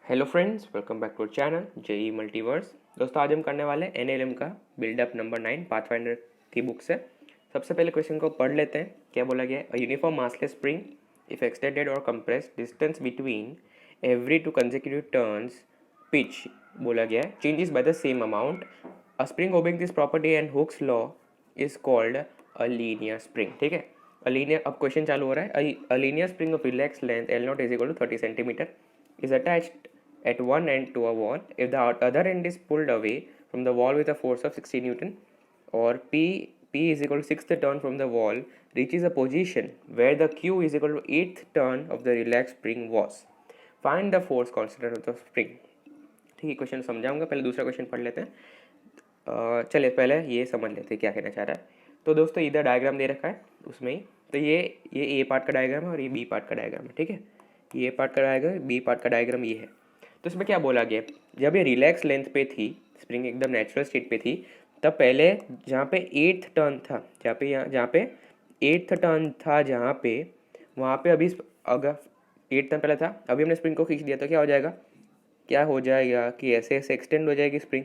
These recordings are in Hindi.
Hello friends, welcome back to channel JE Multiverse. दोस्तों, आज हम करने वाले एनएलएम का बिल्डअप नंबर 9 पाथफाइंडर की बुक से। सबसे पहले क्वेश्चन को पढ़ लेते हैं। क्या बोला गया है? A uniform massless spring if extended और compressed distance between every two consecutive turns pitch बोला गया है changes by the same amount. A spring obeying this property and Hooke's law is called a linear spring. ठीक है, अ लीनियर। अब क्वेश्चन चालू हो रहा है। A linear spring of relax length L nought is equal to 30 centimetre is attached at one end to a wall. If the other end is pulled away from the wall with a force of 60 Newton, or P is equal to sixth turn from the wall, reaches a position where the Q is equal to eighth turn of the relaxed spring was. Find the force constant of the spring. ठीक है, क्वेश्चन समझाऊंगा। पहले दूसरा क्वेश्चन पढ़ लेते हैं। चलिए पहले ये समझ लेते हैं क्या कहना चाह रहा है। तो दोस्तों, इधर डायग्राम दे रखा है उसमें ही। तो ये ए पार्ट का डायग्राम है और ये बी पार्ट का डायग्राम है। ठीक है, ये पार्ट का डायग्राम, बी पार्ट का डायग्राम ये है। तो इसमें क्या बोला गया, जब ये रिलैक्स लेंथ पे थी, स्प्रिंग एकदम नेचुरल स्टेट पे थी, तब पहले जहाँ पे एट्थ टर्न था, जहाँ पे एट्थ टर्न था, जहाँ पे वहाँ पे अभी अगर एट्थ टर्न पहले था, अभी हमने स्प्रिंग को खींच दिया तो क्या हो जाएगा, कि ऐसे ऐसे एक्सटेंड हो जाएगी स्प्रिंग।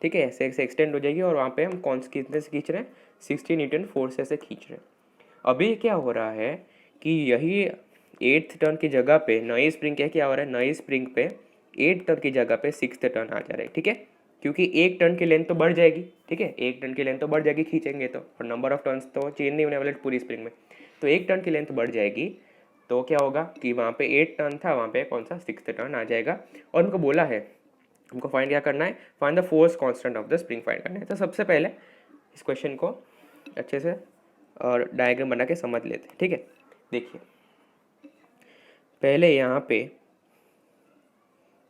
ठीक है, ऐसे ऐसे एक्सटेंड हो जाएगी और वहाँ पे हम कौन से कितने से खींच रहे हैं, 60 न्यूटन फोर्स से खींच रहे हैं। अभी क्या हो रहा है कि यही एट्थ टर्न की जगह पे नई स्प्रिंग क्या हो रहा है, नई स्प्रिंग पे एट्थ टर्न की जगह पे सिक्स्थ टर्न आ जा रहा है। ठीक है, क्योंकि एक टर्न की लेंथ तो बढ़ जाएगी। ठीक है, एक टर्न की लेंथ तो बढ़ जाएगी खींचेंगे तो, और नंबर ऑफ टर्न्स तो चेंज नहीं होने वाले पूरी स्प्रिंग में। तो एक टर्न की लेंथ बढ़ जाएगी तो क्या होगा कि वहाँ पे एट टर्न था, वहाँ पे कौन सा सिक्स्थ टर्न आ जाएगा। और उनको बोला है हमको फाइंड क्या करना है, find the force constant of the spring find करना है। तो सबसे पहले इस क्वेश्चन को अच्छे से और डायग्राम बना के समझ लेते हैं। ठीक है, देखिए पहले यहाँ पे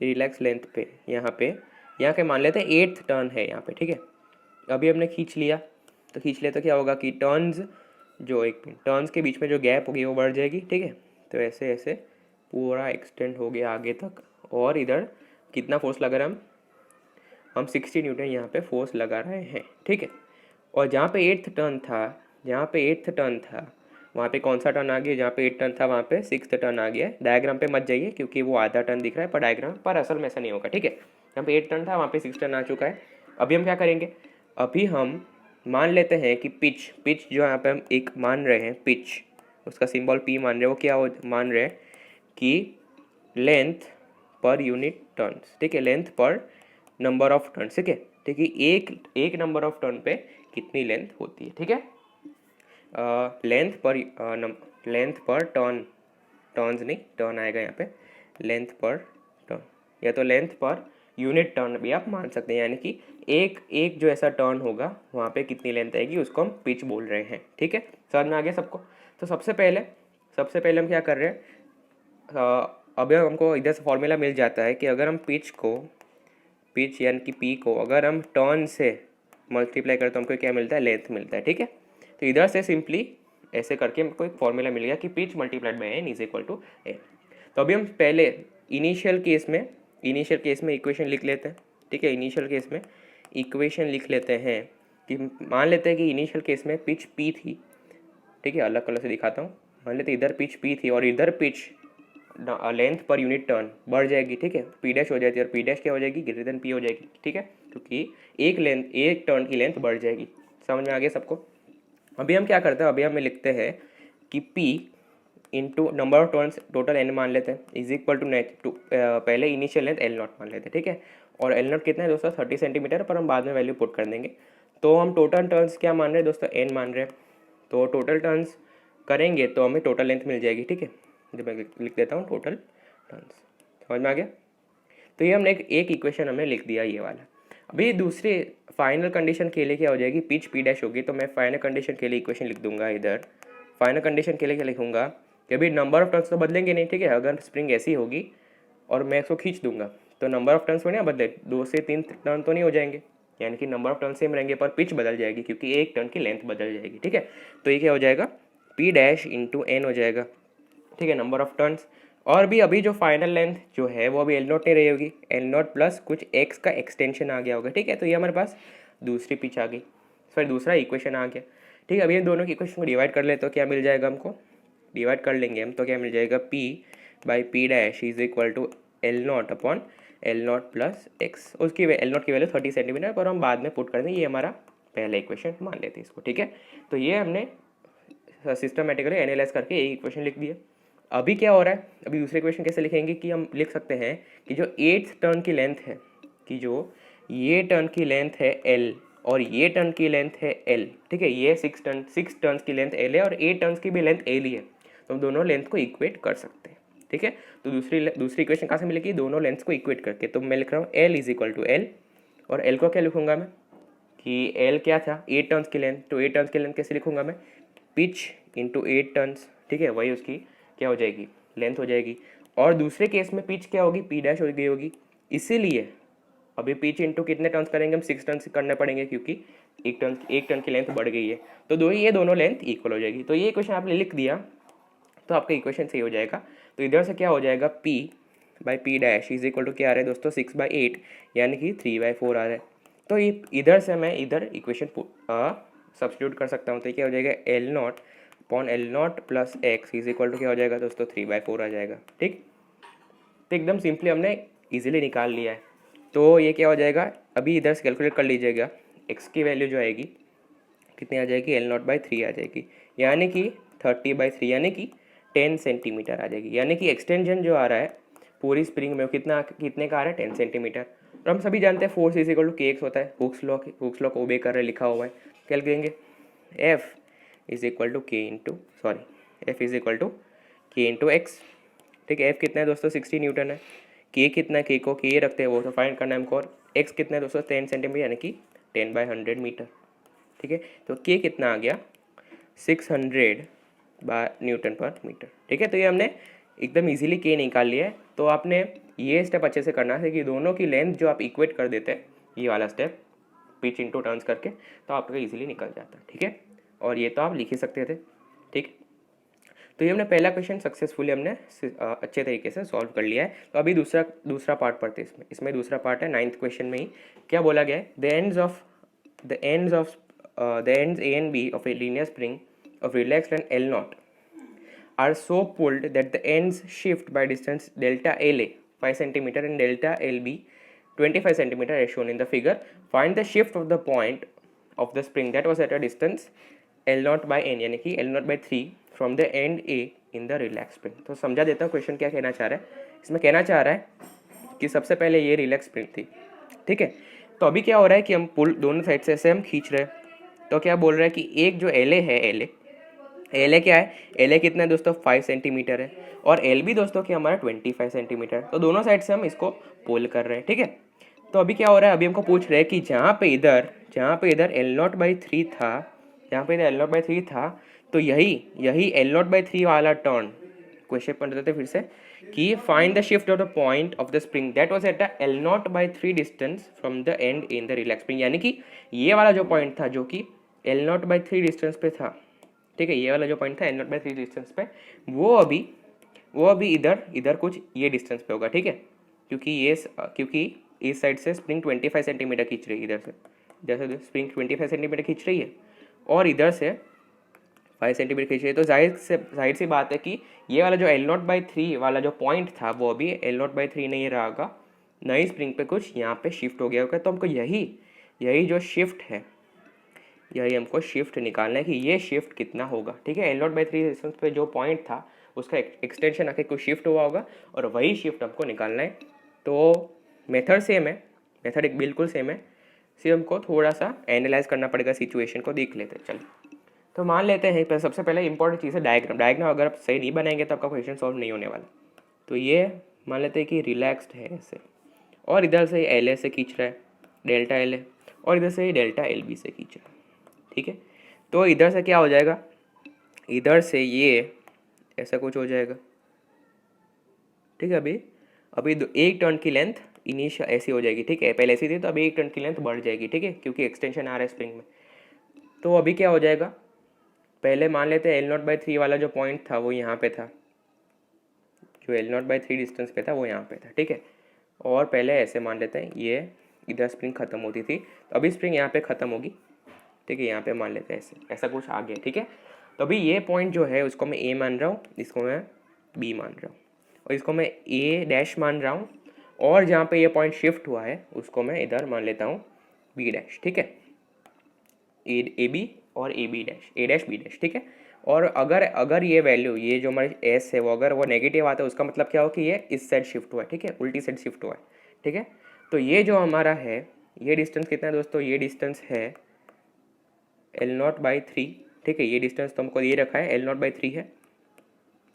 रिलैक्स लेंथ पे यहाँ के मान लेते हैं एट्थ टर्न है यहाँ पे। ठीक है, अभी हमने खींच लिया तो क्या होगा कि टर्न्स जो एक टर्न्स के बीच में जो गैप होगी वो बढ़ जाएगी। ठीक है, तो ऐसे ऐसे पूरा एक्सटेंड हो गया आगे तक। और इधर कितना फोर्स लगा रहा है, हम 60 न्यूटन यहाँ पे फोर्स लगा रहे हैं। ठीक है, और जहाँ पे एट्थ टर्न था वहाँ पे कौन सा टर्न आ गया, जहाँ पे एट टर्न था वहाँ पे सिक्स्थ टर्न आ गया है। डायग्राम पे मत जाइए क्योंकि वो आधा टर्न दिख रहा है पर डायग्राम पर असल में ऐसा नहीं होगा। ठीक है, जहाँ पे एट टर्न था वहाँ पे सिक्स टर्न आ चुका है। अभी हम क्या करेंगे, अभी हम मान लेते हैं कि पिच जो यहाँ पे हम एक मान रहे हैं, पिच उसका सिंबल पी मान रहे हैं, वो क्या मान रहे हैं कि लेंथ पर यूनिट टर्न्स। ठीक है, लेंथ पर नंबर ऑफ टर्न्स। ठीक है, ठीक है, एक नंबर ऑफ टर्न पे कितनी लेंथ होती है। ठीक है, लेंथ पर टर्न्स नहीं, टर्न आएगा यहाँ पे, लेंथ पर टर्न या तो लेंथ पर यूनिट टर्न भी आप मान सकते हैं। यानी कि एक जो ऐसा टर्न होगा वहाँ पे कितनी लेंथ आएगी उसको हम पिच बोल रहे हैं। ठीक है, समझ में आ गया सबको। तो सबसे पहले हम क्या कर रहे हैं, अभी हमको इधर से फॉर्मूला मिल जाता है कि अगर हम पिच यानी कि पी को अगर हम टर्न से मल्टीप्लाई करें तो हमको क्या मिलता है, लेंथ मिलता है। ठीक है, तो इधर से सिंपली ऐसे करके हमको एक फॉर्मूला मिल गया कि pitch multiplied by N is equal to N. तो अभी हम पहले इनिशियल केस में इक्वेशन लिख लेते हैं। ठीक है, इनिशियल केस में इक्वेशन लिख लेते हैं कि मान लेते हैं कि इनिशियल केस में पिच पी थी। ठीक है, अलग कलर से दिखाता हूँ। मान लेते इधर पिच पी थी और इधर pitch length per unit turn बढ़ जाएगी। ठीक है, पी डैश हो जाती है और पी डैश क्या हो जाएगी, ग्रेटर देन पी हो जाएगी। ठीक है, क्योंकि एक टर्न की लेंथ बढ़ जाएगी। समझ में आ गया सबको। अभी हम क्या करते हैं, अभी हम लिखते हैं कि P into number of turns total n मान लेते हैं इज इक्वल टू पहले इनिशियल लेंथ L नॉट मान लेते हैं। ठीक है, और L नॉट कितना है दोस्तों, 30 सेंटीमीटर, पर हम बाद में वैल्यू पुट कर देंगे। तो हम टोटल टर्न्स क्या मान रहे हैं दोस्तों, n मान रहे हैं। तो टोटल टर्न्स करेंगे तो हमें टोटल लेंथ मिल जाएगी। ठीक है, जब मैं लिख देता हूँ टोटल टर्न्स, समझ में आ गया। तो ये हमने एक इक्वेशन हमने लिख दिया ये वाला। अभी दूसरी फाइनल कंडीशन के लिए क्या हो जाएगी, पिच पी डैश होगी। तो मैं फाइनल कंडीशन के लिए इक्वेशन लिख दूंगा इधर। फाइनल कंडीशन के लिए क्या लिखूंगा कि अभी नंबर ऑफ टर्न्स तो बदलेंगे नहीं। ठीक है, अगर स्प्रिंग ऐसी होगी और मैं इसको खींच दूंगा तो नंबर ऑफ टर्न्स में ना बदले, 2 से 3 टर्न तो नहीं हो जाएंगे, यानी कि नंबर ऑफ टर्न सेम रहेंगे पर पिच बदल जाएगी क्योंकि एक टर्न की लेंथ बदल जाएगी। ठीक है, तो ये क्या हो जाएगा, पी डैश इंटू एन हो जाएगा। ठीक है, नंबर ऑफ टर्न्स। और भी अभी जो फाइनल लेंथ जो है वो अभी एल नोट नहीं रही होगी, एल नोट प्लस कुछ एक्स का एक्सटेंशन आ गया होगा। ठीक है, तो ये हमारे पास दूसरी पिच आ गई, फिर दूसरा इक्वेशन आ गया। ठीक है, अभी इन दोनों की इक्वेशन को डिवाइड कर ले तो क्या मिल जाएगा हमको, डिवाइड कर लेंगे हम तो क्या मिल जाएगा, P by P dash is equal to L nought upon L nought plus X, उसकी एल नॉट की वैल्यू 30 सेंटीमीटर, पर हम बाद में पुट कर देंगे, ये हमारा पहला इक्वेशन मान लेते हैं इसको, ठीक है। तो ये हमने सिस्टमेटिकली एनालाइज करके एक इक्वेशन लिख दिया। अभी क्या हो रहा है, अभी दूसरे इक्वेशन कैसे लिखेंगे कि हम लिख सकते हैं कि जो 8th टर्न की लेंथ है, कि जो ये टर्न की लेंथ है एल और ये टर्न की लेंथ है एल, ठीक है, ये 6 टर्न्स की लेंथ एल है और 8 टर्न्स की भी लेंथ एल ही है, तो हम दोनों लेंथ को इक्वेट कर सकते हैं, ठीक है। तो दूसरी इक्वेशन कहाँ से मिलेगी, दोनों लेंथ्स को इक्वेट करके। तो मैं लिख रहा हूँ L is equal to L, और एल को क्या लिखूंगा मैं कि एल क्या था 8 टर्न्स की लेंथ, तो 8 टर्न्स की लेंथ कैसे लिखूंगा मैं, पिच इंटू 8 टर्न्स, ठीक है, वही उसकी क्या हो जाएगी, लेंथ हो जाएगी। और दूसरे केस में पिच क्या होगी, पी डैश हो गई होगी, इसीलिए अभी पिच इंटू कितने टर्न्स करेंगे हम, 6 टर्न्स करने पड़ेंगे, क्योंकि एक टर्न की लेंथ बढ़ गई है, तो ये दोनों लेंथ इक्वल हो जाएगी। तो ये इक्वेशन आपने लिख दिया तो आपका इक्वेशन सही हो जाएगा। तो इधर से क्या हो जाएगा, p by P dash is equal to क्या आ रहा है दोस्तों, 6/8, यानी कि 3/4 आ रहा है। तो ये इधर से मैं इधर इक्वेशन सब्स्टिट्यूट कर सकता हूँ, तो क्या हो जाएगा, L nought upon L nought plus X is equal to क्या हो जाएगा दोस्तों, 3/4 आ जाएगा, ठीक। तो एकदम सिंपली हमने इजीली निकाल लिया है। तो ये क्या हो जाएगा, अभी इधर से कैलकुलेट कर लीजिएगा, एक्स की वैल्यू जो आएगी कितनी आ जाएगी, एल नॉट बाई 3 आ जाएगी, यानी कि 30/3 यानी कि 10 सेंटीमीटर आ जाएगी। यानी कि एक्सटेंशन जो आ रहा है पूरी स्प्रिंग में कितने का आ रहा है, 10 सेंटीमीटर। और हम सभी जानते हैं फोर्स इज इक्वल टू के एक्स होता है, हुक्स लॉ को ओबे कर रहे लिखा हुआ है, क्या लिखेंगे, F is equal to K into F is equal to K into X, ठीक है। एफ कितना है दोस्तों, 60 न्यूटन है, के कितना है, के को के रखते हैं वो तो फाइंड करना है हमको, और एक्स कितना है दोस्तों, 10 सेंटीमीटर यानी कि 10/100 मीटर, ठीक है। तो के कितना आ गया, 600 न्यूटन पर मीटर, ठीक है। तो ये हमने एकदम इजीली के निकाल लिया है। तो आपने ये स्टेप अच्छे से करना है कि दोनों की लेंथ जो आप इक्वेट कर देते हैं, ये वाला स्टेप पिच इंटू टर्न्स करके, तो आपका इजीली निकल जाता है, ठीक है। और ये तो आप लिख ही सकते थे, ठीक। तो ये हमने पहला क्वेश्चन सक्सेसफुली हमने अच्छे तरीके से सॉल्व कर लिया है। तो अभी दूसरा पार्ट पढ़ते हैं इसमें दूसरा पार्ट है 9th क्वेश्चन में ही क्या बोला गया है, the ends A and B of a linear spring of relaxed and L naught are so pulled that the ends shift by distance delta LA 5 cm and delta LB 25 cm as shown in the figure. Find the shift of the point of the spring that was at a distance L naught by n यानी कि L naught by 3 from the end A in the relaxed spring. तो समझा देता हूँ क्वेश्चन क्या कहना चाह रहा है। इसमें कहना चाह रहा है कि सबसे पहले ये रिलैक्स स्प्रिंग थी, ठीक है। तो अभी क्या हो रहा है कि हम पुल दोनों साइड से ऐसे हम खींच रहे हैं, तो क्या बोल रहा है कि एक जो एल है, एल क्या है, एल कितना है दोस्तों, 5 सेंटीमीटर है, और एल भी दोस्तों क्या हमारा 25 सेंटीमीटर, तो दोनों साइड से हम इसको पुल कर रहे हैं, ठीक है। तो अभी क्या हो रहा है, अभी हमको पूछ रहे हैं कि जहाँ पे इधर एल नॉट बाई 3 था, जहाँ पे इधर एल नॉट बाई 3 था, तो यही एल नॉट बाई 3 वाला टर्न, क्वेश्चन पढ़ देते फिर से कि find the shift of the point of the spring that was at L not by 3 distance from the and in the relax spring, यानी कि ये वाला जो पॉइंट था जो कि एल नॉट बाई 3 डिस्टेंस पे था, ठीक है, ये वाला जो पॉइंट था एल नॉट बाई 3 डिस्टेंस पे, वो अभी इधर कुछ ये डिस्टेंस पे होगा, ठीक है, क्योंकि इस साइड से स्प्रिंग 25 सेंटीमीटर खींच रही है, इधर से स्प्रिंग 25 सेंटीमीटर खींच रही है और इधर से 5 सेंटीमीटर खींच रही है। तो जाहिर सी बात है कि ये वाला जो एल नॉट बाई 3 वाला जो पॉइंट था वो अभी एल नॉट बाई 3 नहीं रहा होगा, नई स्प्रिंग पे कुछ यहाँ पे शिफ्ट हो गया होगा। तो हमको यही जो शिफ्ट है, यही हमको शिफ्ट निकालना है कि ये शिफ्ट कितना होगा, ठीक है। एल नॉट बाई 3 डिस्टेंस पे जो पॉइंट था उसका एक्सटेंशन आके कुछ शिफ्ट हुआ होगा और वही शिफ्ट हमको निकालना है। तो मेथड सेम है, मेथड एक बिल्कुल सेम है, सिर्फ हमको थोड़ा सा एनालाइज करना पड़ेगा, सिचुएशन को देख लेते हैं। चलिए तो मान लेते हैं सबसे पहले इंपॉर्टेंट चीज़ है डायग्राम अगर आप सही नहीं बनाएंगे तो आपका क्वेश्चन सॉल्व नहीं होने वाला। तो ये मान लेते हैं कि रिलैक्स्ड है ऐसे, और इधर से एल ए से खींच रहा है डेल्टा एल ए, और इधर से डेल्टा एल बी से खींच रहा है, ठीक है। तो इधर से क्या हो जाएगा, इधर से ये ऐसा कुछ हो जाएगा, ठीक है। अभी एक टर्न की लेंथ इनिशियल ऐसी हो जाएगी, ठीक है, पहले ऐसी थी तो अभी एक टर्न की लेंथ बढ़ जाएगी, ठीक है, क्योंकि एक्सटेंशन आ रहा है स्प्रिंग में। तो अभी क्या हो जाएगा, पहले मान लेते हैं एल नॉट बाई 3 वाला जो पॉइंट था वो यहाँ पे था, जो एल नॉट बाई 3 डिस्टेंस पे था वो यहाँ पे था, ठीक है। और पहले ऐसे मान लेते हैं ये इधर स्प्रिंग खत्म होती थी, तो अभी स्प्रिंग यहाँ पे खत्म होगी, ठीक है, यहाँ पे मान लेते हैं ऐसा कुछ आ गया, ठीक है। तो अभी ये पॉइंट जो है उसको मैं ए मान रहा हूँ, इसको मैं बी मान रहा हूँ, और इसको मैं ए डैश मान रहा हूँ और जहाँ पे ये पॉइंट शिफ्ट हुआ है उसको मैं इधर मान लेता हूँ बी डैश, ठीक है, ए बी और A B dash, A dash B dash, ठीक है। और अगर अगर ये वैल्यू, ये जो हमारे एस है वो अगर वो नेगेटिव आता है, उसका मतलब क्या हो कि ये इस साइड शिफ्ट हुआ है, ठीक है, उल्टी साइड शिफ्ट हुआ है, ठीक है। तो ये जो हमारा है, ये डिस्टेंस कितना है दोस्तों, ये डिस्टेंस है L0/3, ठीक है। ये डिस्टेंस तो हमको ये रखा है L0/3 है।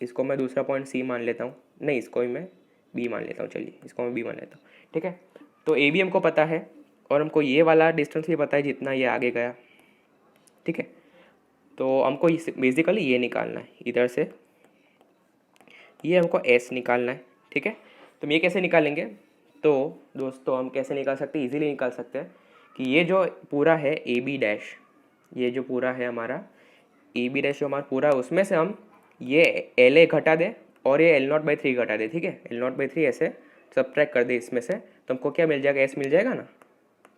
इसको मैं दूसरा पॉइंट सी मान लेता हूँ, नहीं इसको ही मैं बी मान लेता हूँ, चलिए इसको मैं बी मान लेता हूँ, ठीक है। तो ए बी हमको पता है और हमको ये वाला डिस्टेंस भी पता है जितना ये आगे गया, ठीक है। तो हमको बेसिकली ये निकालना है, इधर से ये हमको एस निकालना है, ठीक है। तो हम ये कैसे निकालेंगे, तो दोस्तों हम कैसे निकाल सकते हैं, इजीली निकाल सकते हैं कि ये जो पूरा है ए बी डैश, ये जो पूरा है हमारा ए बी डैश जो हमारा पूरा, उसमें से हम ये एल ए घटा दें और ये L0/3 घटा दें, ठीक है। L0/3 ऐसे सब्ट्रैक्ट कर दे इसमें से, तो हमको क्या मिल जाएगा, एस मिल जाएगा ना,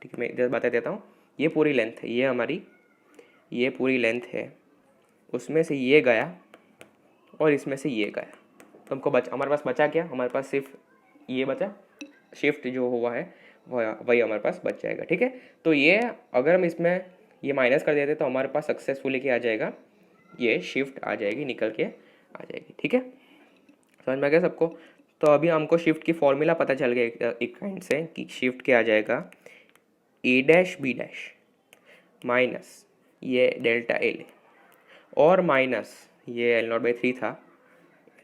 ठीक है। मैं इधर बता देता हूँ, ये पूरी लेंथ है, ये हमारी ये पूरी लेंथ है, उसमें से ये गया और इसमें से ये गया, तो हमको हमारे पास बचा क्या, हमारे पास सिर्फ ये बचा, शिफ्ट जो हुआ है वही हमारे पास बच जाएगा, ठीक है। तो ये अगर हम इसमें ये माइनस कर देते तो हमारे पास सक्सेसफुली क्या आ जाएगा, ये शिफ्ट आ जाएगी, निकल के आ जाएगी, ठीक है। समझ में आ गया सबको। तो अभी हमको शिफ्ट की फॉर्मूला पता चल गया एक काइंड से कि शिफ्ट क्या आ जाएगा, ए डैश बी डैश माइनस ये डेल्टा एल और माइनस ये L0/3 था,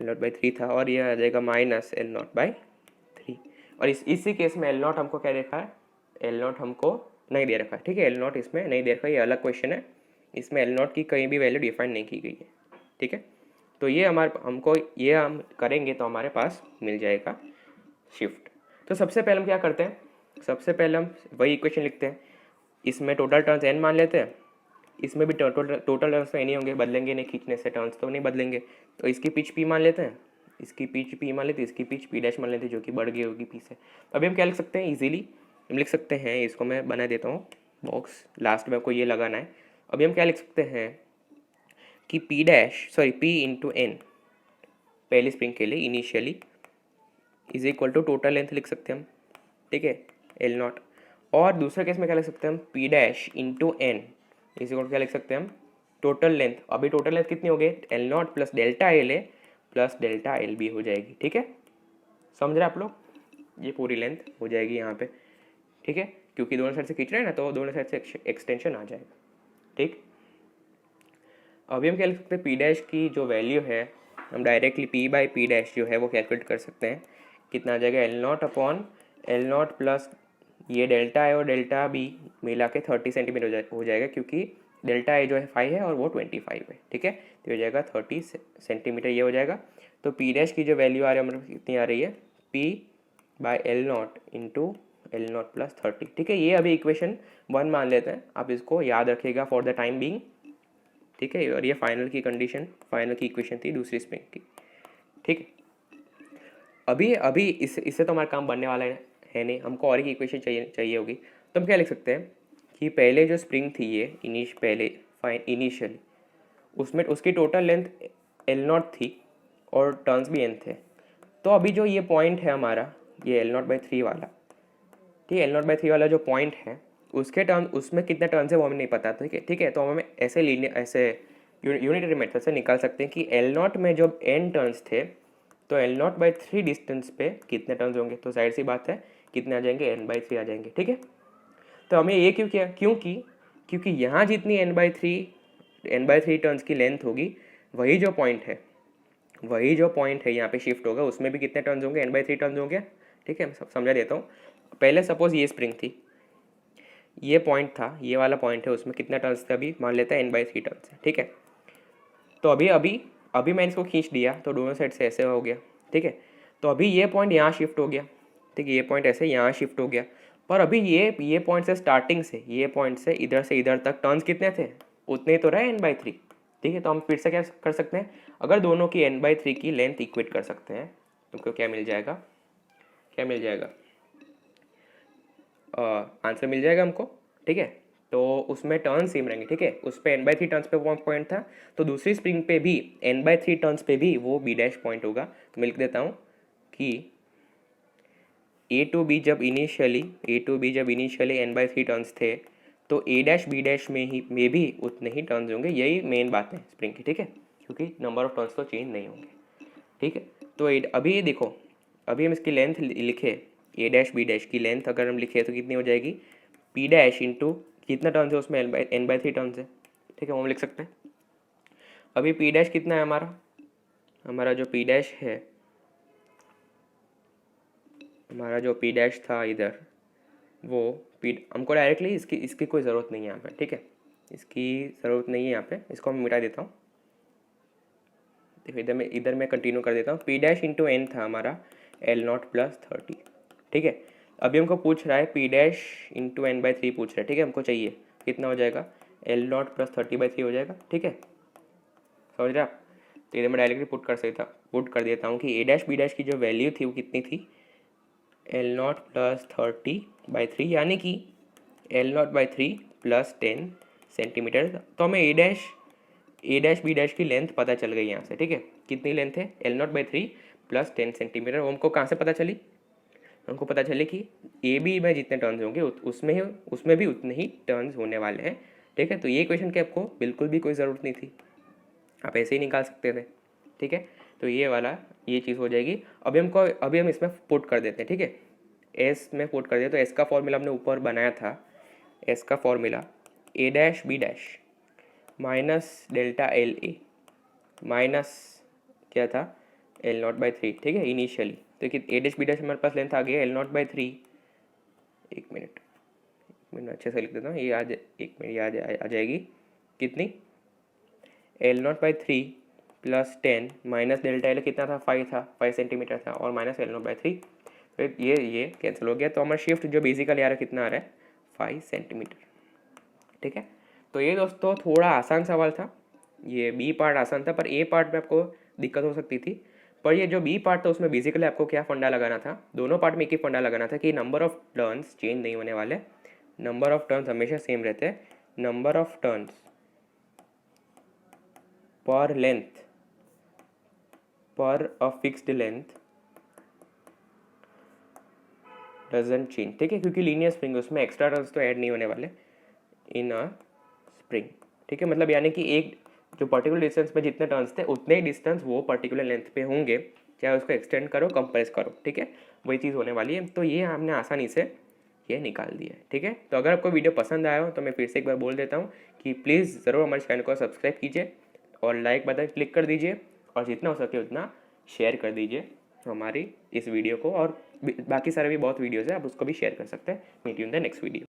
L0/3 था, और ये आ जाएगा माइनस L0/3। और इसी केस में L0 हमको क्या देखा है, L0 हमको नहीं दे रखा है, ठीक है। L0 इसमें नहीं दे रखा है, ये अलग क्वेश्चन है, इसमें L0 की कहीं भी वैल्यू डिफाइन नहीं की गई है, ठीक है। तो ये हमको ये हम करेंगे तो हमारे पास मिल जाएगा शिफ्ट। तो सबसे पहले हम क्या करते हैं, सबसे पहले हम वही इक्वेशन लिखते हैं, इसमें टोटल टर्न्स n मान लेते हैं, इसमें भी टोटल टर्न्स तो नहीं होंगे, बदलेंगे नहीं, खींचने से टर्न्स तो नहीं बदलेंगे, तो इसकी पिच p मान लेते हैं, इसकी पिच p मान लेते हैं, इसकी पिच p डैश मान लेते हैं, जो कि बढ़ गई होगी p से। तो अभी हम क्या लिख सकते हैं, इजीली हम लिख सकते हैं, इसको मैं बना देता हूँ बॉक्स, लास्ट में आपको ये लगाना है। अभी हम क्या लिख सकते हैं कि p इंटू n पहली स्प्रिंग के लिए initially is equal to total length लिख सकते हैं हम, ठीक है, L0। और दूसरे केस में क्या लिख सकते हैं हम, p dash into n is equal क्या लिख सकते हैं हम, टोटल लेंथ। अभी टोटल लेंथ कितनी हो गई, L0 plus delta L A plus delta L B हो जाएगी, ठीक है। समझ रहे आप लोग, ये पूरी लेंथ हो जाएगी यहाँ पे, ठीक है, क्योंकि दोनों साइड से खींच रहे हैं ना, तो दोनों साइड से एक्सटेंशन आ जाएगा, ठीक। अभी हम क्या लिख सकते हैं, p डैश की जो वैल्यू है हम डायरेक्टली p/p डैश जो है वो कैलकुलेट कर सकते हैं, कितना आ जाएगा, L0/L0 प्लस ये डेल्टा है और डेल्टा बी मिला के 30 सेंटीमीटर हो जाएगा, क्योंकि डेल्टा ए जो है 5 है और वो 25 है, ठीक है। तो हो जाएगा 30 सेंटीमीटर, ये हो जाएगा। तो p डैश की जो वैल्यू आ रही है हमारे कितनी आ रही है, p/L0 इंटू L0 प्लस 30, ठीक है। ये अभी इक्वेशन 1 मान लेते हैं, आप इसको याद रखिएगा फॉर द टाइम बीइंग, ठीक है। और ये फाइनल की कंडीशन, फाइनल की इक्वेशन थी दूसरी स्प्रिंग की, ठीक है। अभी इससे तो हमारा काम बनने वाला है नहीं, हमको और एक इक्वेशन चाहिए होगी। तो हम क्या लिख सकते हैं कि पहले जो स्प्रिंग थी ये इनिशियली उसमें उसकी टोटल लेंथ L0 थी और टर्न्स भी n थे। तो अभी जो ये पॉइंट है हमारा, ये L0/3 वाला, ठीक है, L0/3 वाला जो पॉइंट है उसके टर्न, उसमें कितने टर्न्स है वो हमें नहीं पता, ठीक है। तो हमें ऐसे यूनिटरी मेथड से निकाल सकते हैं कि L0 में जो n टर्न्स थे तो L0/3 डिस्टेंस पे कितने टर्न्स होंगे, तो जाहिर सी बात है कितने आ जाएंगे, n/3 आ जाएंगे, ठीक है। तो हमें ये क्यों किया, क्योंकि यहाँ जितनी n/3 टर्न्स की लेंथ होगी वही जो पॉइंट है यहाँ पे शिफ्ट होगा, उसमें भी कितने टर्न्स होंगे, n/3 टर्न्स होंगे, ठीक है। मैं समझा देता हूँ। पहले सपोज ये स्प्रिंग थी, ये पॉइंट था, ये वाला पॉइंट है, उसमें कितना टर्न्स थे, अभी मान लेते हैं n/3 टर्न्स है, ठीक है। तो अभी मैंने इसको खींच दिया तो दोनों साइड से ऐसे हो गया, ठीक है। तो अभी ये पॉइंट यहाँ शिफ्ट हो गया, ठीक है, ये पॉइंट ऐसे यहाँ शिफ्ट हो गया, पर अभी ये पॉइंट से स्टार्टिंग से ये पॉइंट से इधर तक टर्न्स कितने थे, उतने ही तो रहे n/3, ठीक है। तो हम फिर से क्या कर सकते हैं, अगर दोनों की n/3 की लेंथ इक्वेट कर सकते हैं, तुमको क्या मिल जाएगा, आंसर मिल जाएगा हमको, ठीक है। तो उसमें टर्न सेम रहेंगे, ठीक है, उस पर n/3 टर्न्स पे पॉइंट था, तो दूसरी स्प्रिंग पे भी n/3 टर्न्स पे भी वो b डैश पॉइंट होगा। तो मैं लिख देता हूँ कि ए टू बी जब इनिशियली n/3 टर्न्स थे तो A' B' में भी उतने ही टर्न्स होंगे। यही मेन बात है स्प्रिंग की, ठीक है, क्योंकि नंबर ऑफ टर्न्स तो चेंज नहीं होंगे, ठीक है। तो अभी देखो, अभी हम इसकी लेंथ लिखे, A' की लेंथ अगर हम लिखे तो कितनी हो जाएगी, P' इंटू कितना टर्न्स है उसमें, n/3 टर्न्स है, ठीक है, वो हम लिख सकते हैं। अभी P' कितना है हमारा जो P' है, हमारा जो P' था इधर, वो हमको डायरेक्टली इसकी कोई ज़रूरत नहीं है यहाँ पे, ठीक है, इसकी ज़रूरत नहीं है यहाँ पे, इसको मैं मिटा देता हूँ। देखो इधर मैं कंटिन्यू कर देता हूँ। P' इंटू n था हमारा L0 + 30, ठीक है। अभी हमको पूछ रहा है P' इंटू n/3 पूछ रहा है, ठीक है, हमको चाहिए कितना हो जाएगा, L0 + 30/3 हो जाएगा, ठीक है, समझ रहे आप। तो इधर मैं डायरेक्टली पुट कर देता हूँ कि A'/B' की जो वैल्यू थी वो कितनी थी, L0 + 30/3, यानी कि L0/3 + 10 सेंटीमीटर। तो हमें A'/B' की लेंथ पता चल गई यहाँ से, ठीक है, कितनी लेंथ है, L0/3 + 10 सेंटीमीटर। वो हमको कहाँ से पता चली, हमको पता चले कि AB में जितने टर्न्स होंगे उसमें भी उतने ही टर्न्स होने वाले हैं, ठीक है। तो ये क्वेश्चन की आपको बिल्कुल भी कोई ज़रूरत नहीं थी, आप ऐसे ही निकाल सकते थे, ठीक है। तो ये चीज़ हो जाएगी। अभी हम इसमें पुट कर देते हैं, ठीक है, एस में पुट कर दिया। तो एस का फॉर्मूला हमने ऊपर बनाया था, एस का formula A'/B' minus delta LA minus क्या था, L0/3, ठीक है, इनिशियली। तो कि A'/B' हमारे पास लेंथ आ गई L0/3, एक मिनट अच्छे से लिख देता हूँ, एक मिनट ये आ जाएगी कितनी, L0/3 + 10 माइनस डेल्टा L कितना था, 5 सेंटीमीटर था, और माइनस L0/3, तो ये कैंसिल हो गया। तो हमारा शिफ्ट जो बेसिकली आ रहा है कितना आ रहा है, 5 सेंटीमीटर, ठीक है। तो ये दोस्तों थोड़ा आसान सवाल था, ये बी पार्ट आसान था, पर ए पार्ट में आपको दिक्कत हो सकती थी। पर ये जो बी पार्ट था उसमें बेसिकली आपको क्या फंडा लगाना था, दोनों पार्ट में एक ही फंडा लगाना था कि नंबर ऑफ टर्न्स चेंज नहीं होने वाले, नंबर ऑफ टर्न्स हमेशा सेम रहते हैं। नंबर ऑफ टर्न्स पर लेंथ पर a fixed length doesn't change, ठीक है, क्योंकि लीनियर स्प्रिंग उसमें एक्स्ट्रा टर्न्स तो ऐड नहीं होने वाले इन अ स्प्रिंग, ठीक है। मतलब यानी कि एक जो पर्टिकुलर डिस्टेंस में जितने टर्न्स थे उतने ही डिस्टेंस वो पर्टिकुलर लेंथ पे होंगे, चाहे उसको एक्सटेंड करो कंप्रेस करो, ठीक है, वही चीज़ होने वाली है। तो ये हमने आसानी से ये निकाल दिया है, ठीक है। तो अगर आपको वीडियो पसंद आया हो तो मैं फिर से एक बार बोल देता हूँ कि प्लीज़ ज़रूर हमारे चैनल को सब्सक्राइब कीजिए और लाइक बटन क्लिक कर दीजिए, और जितना हो सके उतना शेयर कर दीजिए हमारी इस वीडियो को, और बाकी सारे भी बहुत वीडियोज़ है, आप उसको भी शेयर कर सकते हैं। Meet you in the next video.